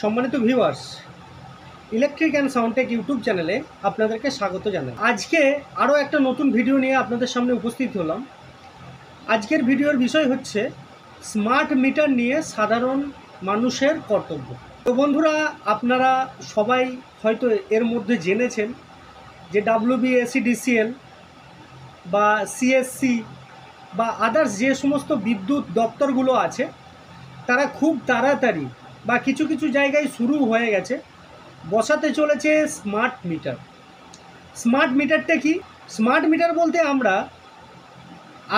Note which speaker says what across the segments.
Speaker 1: সম্মানিত viewers, electric and Soundtech YouTube চ্যানেলে আপনাদেরকে স্বাগত জানাই। আজকে আরও একটা নতুন ভিডিও নিয়ে আপনাদের সামনে উপস্থিত হলাম। আজকের ভিডিওর বিষয় হচ্ছে স্মার্ট মিটার নিয়ে সাধারণ মানুষের কর্তব্য। তো বন্ধুরা, আপনারা সবাই হয়তো এর মধ্যে জেনেছেন যে WBSEDCL বা CSC বা আদার্স যে সমস্ত বিদ্যুৎ দপ্তরগুলো আছে, তারা খুব তাড়াতাড়ি বা কিছু কিছু জায়গায় শুরু হয়ে গেছে বসাতে চলেছে স্মার্ট মিটার। স্মার্ট মিটারটা কি? স্মার্ট মিটার বলতে আমরা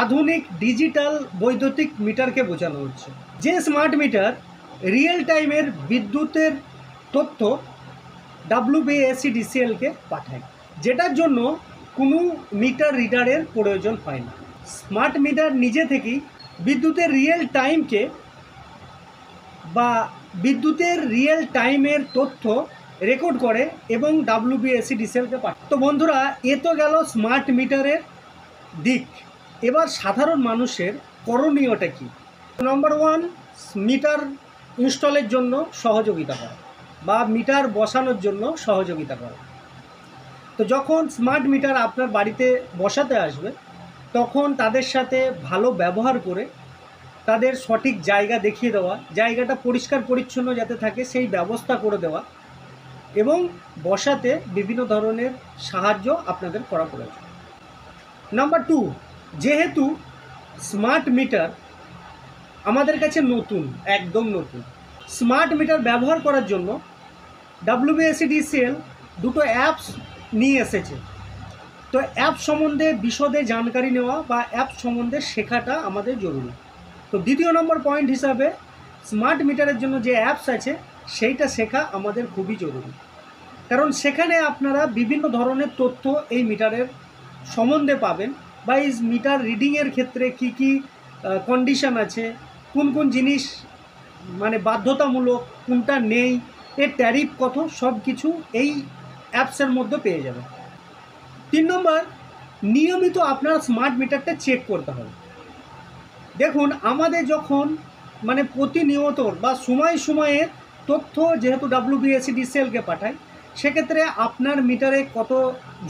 Speaker 1: আধুনিক ডিজিটাল বৈদ্যুতিক মিটারকে বোঝানো হচ্ছে। যে স্মার্ট মিটার রিয়েল টাইমের বিদ্যুতের তথ্য WBSEDCL-কে পাঠায়, যেটার জন্য কোনো মিটার রিডারের প্রয়োজন হয় না। স্মার্ট মিটার নিজে থেকেই বিদ্যুতের রিয়েল টাইমকে বা বিদ্যুতের রিয়েল টাইমের তথ্য রেকর্ড করে এবং WBSEDCL-কে পাঠায়। তো বন্ধুরা, এ তো গেল স্মার্ট মিটারের দিক। এবার সাধারণ মানুষের করণীয়টা কী? নম্বর 1, মিটার ইনস্টলের জন্য সহযোগিতা করা বা মিটার বসানোর জন্য সহযোগিতা করা। তো যখন স্মার্ট মিটার আপনার বাড়িতে বসাতে আসবে, তখন তাদের সাথে ভালো ব্যবহার করে তাদের সঠিক জায়গা দেখিয়ে দেওয়া, জায়গাটা পরিষ্কার পরিচ্ছন্ন যাতে থাকে সেই ব্যবস্থা করে দেওয়া এবং বসাতে বিভিন্ন ধরনের সাহায্য আপনাদের করা প্রয়োজন। নাম্বার 2, যেহেতু স্মার্ট মিটার আমাদের কাছে নতুন, একদম নতুন, স্মার্ট মিটার ব্যবহার করার জন্য WBSEDCL দুটো অ্যাপস নিয়ে এসেছে। তো অ্যাপ সম্বন্ধে বিশদে জানকারি নেওয়া বা অ্যাপ সম্বন্ধে শেখাটা আমাদের জরুরি। তো দ্বিতীয় নম্বর পয়েন্ট হিসাবে স্মার্ট মিটারের জন্য যে অ্যাপস আছে সেইটা শেখা আমাদের খুবই জরুরি, কারণ সেখানে আপনারা বিভিন্ন ধরনের তথ্য এই মিটারের সম্বন্ধে পাবেন বা এই মিটার রিডিংয়ের ক্ষেত্রে কি কি কন্ডিশন আছে, কোন কোন জিনিস মানে বাধ্যতামূলক, কোনটা নেই, এর ট্যারিফ কত, সব কিছু এই অ্যাপসের মধ্যে পেয়ে যাবেন। 3 নম্বর, নিয়মিত আপনার স্মার্ট মিটারটা চেক করতে হবে। দেখুন, আমাদের যখন মানে প্রতিনিয়ত বা সময় সময়ের তথ্য যেহেতু WBSEDCL-কে পাঠায়, সেক্ষেত্রে আপনার মিটারে কত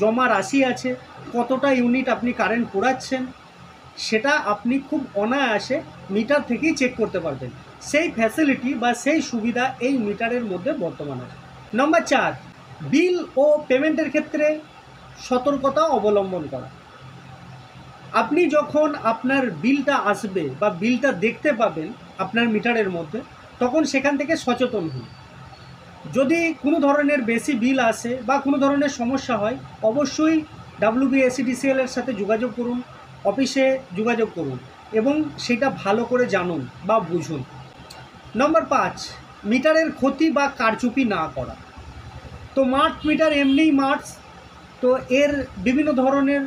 Speaker 1: জমা রাশি আছে, কতটা ইউনিট আপনি কারেন্ট পোড়াচ্ছেন, সেটা আপনি খুব অনায়াসে মিটার থেকেই চেক করতে পারবেন। সেই ফ্যাসিলিটি বা সেই সুবিধা এই মিটারের মধ্যে বর্তমান আছে। নম্বর 4, বিল ও পেমেন্টের ক্ষেত্রে সতর্কতা অবলম্বন করা। আপনি যখন আপনার বিলটা আসবে বা বিলটা দেখতে পাবেন আপনার মিটারের মধ্যে, তখন সেখান থেকে সচেতন হন। যদি কোনো ধরনের বেশি বিল আসে বা কোনো ধরনের সমস্যা হয়, অবশ্যই WBSEDCL-এর সাথে যোগাযোগ করুন, অফিসে যোগাযোগ করুন এবং সেটা ভালো করে জানুন বা বুঝুন। নম্বর 5, মিটারের ক্ষতি বা কারচুপি না করা। তো স্মার্ট মিটার এমনিই মার্কস, তো এর বিভিন্ন ধরনের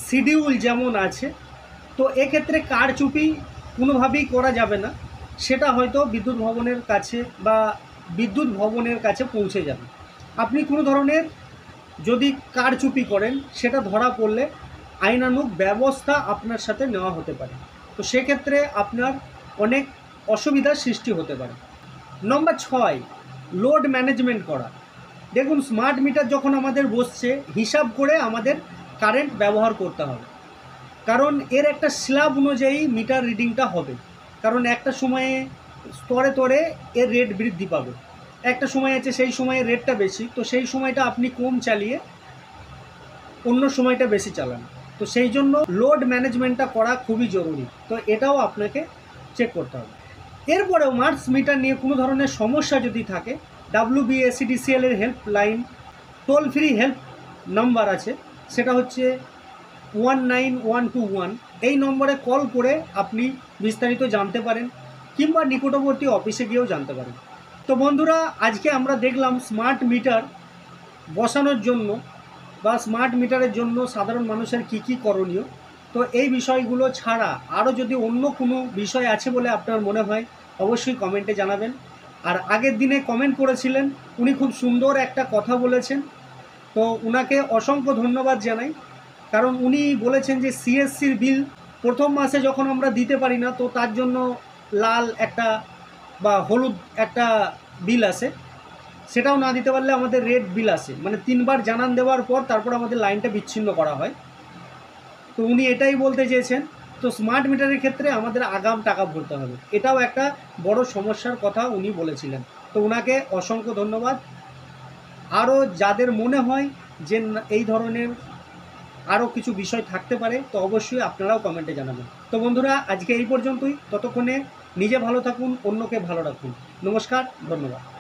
Speaker 1: শিডিউল যেমন আছে, তো এক্ষেত্রে কারচুপি কোনোভাবেই করা যাবে না। সেটা হয়তো বিদ্যুৎ ভবনের কাছে পৌঁছে যাবে। আপনি কোনো ধরনের যদি কারচুপি করেন, সেটা ধরা পড়লে আইনানুগ ব্যবস্থা আপনার সাথে নেওয়া হতে পারে। তো সেক্ষেত্রে আপনার অনেক অসুবিধার সৃষ্টি হতে পারে। নম্বর 6, লোড ম্যানেজমেন্ট করা। দেখুন, স্মার্ট মিটার যখন আমাদের বসছে, হিসাব করে আমাদের কারেন্ট ব্যবহার করতে হবে, কারণ এর একটা স্ল্যাব অনুযায়ী মিটার রিডিংটা হবে। কারণ একটা সময়ে স্তরে স্তরে এর রেট বৃদ্ধি পাবে, একটা সময় আছে সেই সময়ে রেটটা বেশি, তো সেই সময়টা আপনি কম চালিয়ে অন্য সময়টা বেশি চালান। তো সেই জন্য লোড ম্যানেজমেন্টটা করা খুবই জরুরি। তো এটাও আপনাকে চেক করতে হবে। এরপরেও স্মার্ট মিটার নিয়ে কোনো ধরনের সমস্যা যদি থাকে, WBSEDCL-এর helpline toll free help number আছে, সেটা হচ্ছে 19121। এই নম্বরে কল করে আপনি বিস্তারিত জানতে পারেন কিংবা নিকটবর্তী অফিসে গিয়েও জানতে পারেন। তো বন্ধুরা, আজকে আমরা দেখলাম স্মার্ট মিটার বসানোর জন্য বা স্মার্ট মিটারের জন্য সাধারণ মানুষের কি কি করণীয়। তো এই বিষয়গুলো ছাড়া আরও যদি অন্য কোনো বিষয় আছে বলে আপনার মনে হয়, অবশ্যই কমেন্টে জানাবেন। আর আগের দিনে কমেন্ট করেছিলেন, উনি খুব সুন্দর একটা কথা বলেছেন, তো উনাকে অসংখ্য ধন্যবাদ জানাই। কারণ উনি বলেছেন যে CSC-র বিল প্রথম মাসে যখন আমরা দিতে পারি না, তো তার জন্য লাল একটা বা হলুদ একটা বিল আসে, সেটাও না দিতে পারলে আমাদের রেড বিল আসে, মানে 3বার জানান দেওয়ার পর তারপর আমাদের লাইনটা বিচ্ছিন্ন করা হয়। তো উনি এটাই বলতে চেয়েছেন। তো স্মার্ট মিটারের ক্ষেত্রে আমাদের আগাম টাকা ভরতে হবে, এটাও একটা বড় সমস্যার কথা উনি বলেছিলেন। তো ওনাকে অসংখ্য ধন্যবাদ। আরও যাদের মনে হয় যে এই ধরনের আরও কিছু বিষয় থাকতে পারে, তো অবশ্যই আপনারাও কমেন্টে জানাবেন। তো বন্ধুরা, আজকে এই পর্যন্তই। ততক্ষণে নিজে ভালো থাকুন, অন্যকে ভালো রাখুন। নমস্কার, ধন্যবাদ।